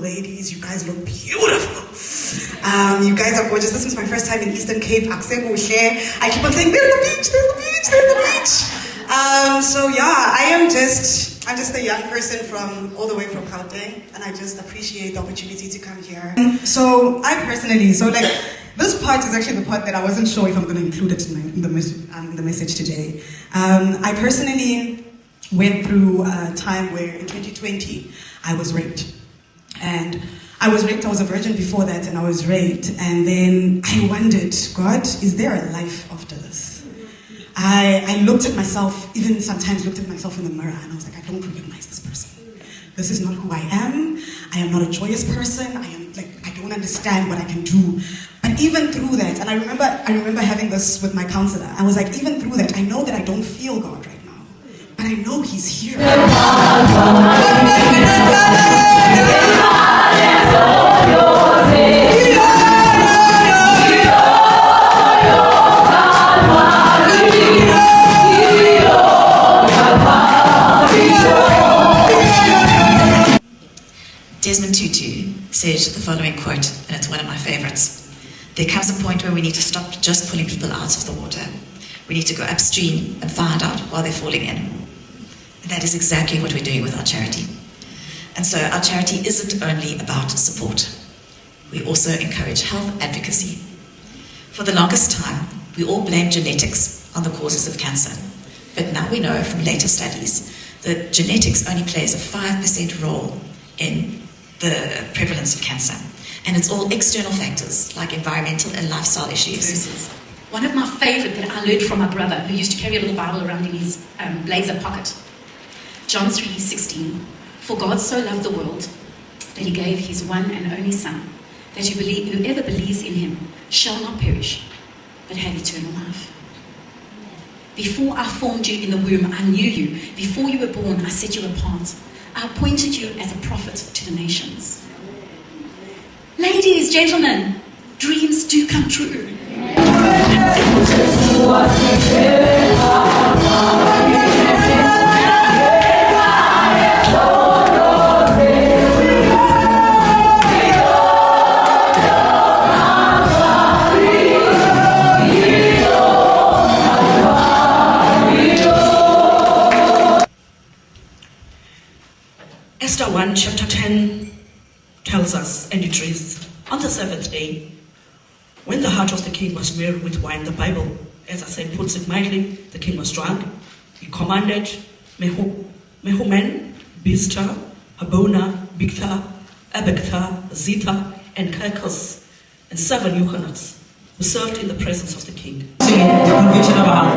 beautiful ladies. You guys look beautiful. You guys are gorgeous. This was my first time in Eastern Cape. I keep on saying, there's the beach, there's the beach, there's the beach. So yeah, I'm just a young person from all the way from Gauteng, and I just appreciate the opportunity to come here. So this part is actually the part that I wasn't sure if I'm going to include it in the message today. I personally went through a time where in 2020 I was raped. And I was raped, I was a virgin before that, and I was raped. And then I wondered, God, is there a life after this? I looked at myself, even sometimes looked at myself in the mirror, and I was like, I don't recognize this person. This is not who I am. I am not a joyous person. I don't understand what I can do. But even through that, and I remember having this with my counselor. I was like, even through that, I know that I don't feel God right now, but I know He's here. Desmond Tutu said the following quote, and it's one of my favorites. There comes a point where we need to stop just pulling people out of the water. We need to go upstream and find out while they're falling in. And that is exactly what we're doing with our charity. And so our charity isn't only about support. We also encourage health advocacy. For the longest time, we all blamed genetics on the causes of cancer. But now we know from later studies that genetics only plays a 5% role in the prevalence of cancer. And it's all external factors like environmental and lifestyle issues. One of my favorite that I learned from my brother, who used to carry a little Bible around in his blazer pocket. John 3:16. For God so loved the world that He gave His one and only Son, that whoever believes in Him shall not perish, but have eternal life. Before I formed you in the womb, I knew you. Before you were born, I set you apart. I appointed you as a prophet to the nations. Ladies, gentlemen, dreams do come true. Esther 1 chapter 10 tells us, and it reads, on the seventh day, when the heart of the king was weary with wine, the Bible, as I say, puts it mildly, the king was drunk. He commanded Mehuman, Biztha, Habona, Bigtha, Abagtha, Zitha, and Calcas, and 7 eunuchs, who served in the presence of the king. Singing the conviction of our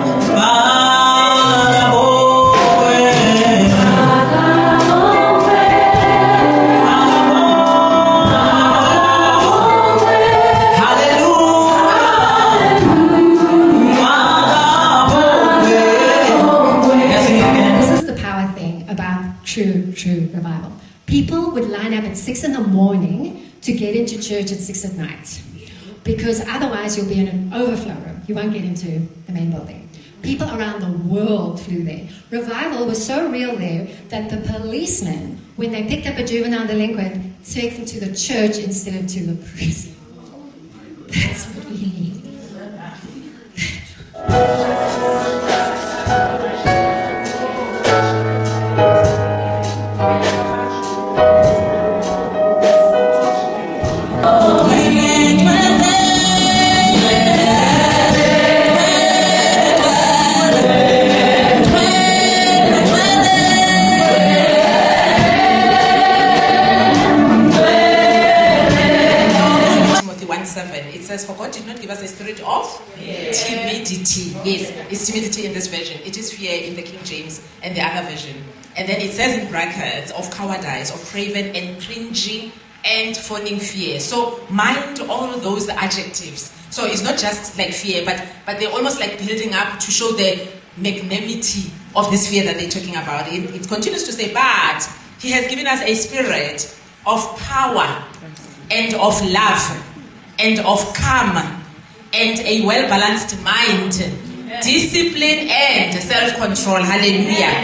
true revival. People would line up at 6 in the morning to get into church at 6 at night, because otherwise you'll be in an overflow room. You won't get into the main building. People around the world flew there. Revival was so real there that the policemen, when they picked up a juvenile delinquent, took them to the church instead of to the prison. That's what we need. It says, for God did not give us a spirit of timidity. Yes, it's timidity in this version. It is fear in the King James and the other version. And then it says in brackets, of cowardice, of craven and cringy and fawning fear. So mind all those adjectives. So it's not just like fear, but they're almost like building up to show the magnanimity of this fear that they're talking about. It continues to say, but He has given us a spirit of power and of love and of calm and a well-balanced mind, discipline and self-control. Hallelujah.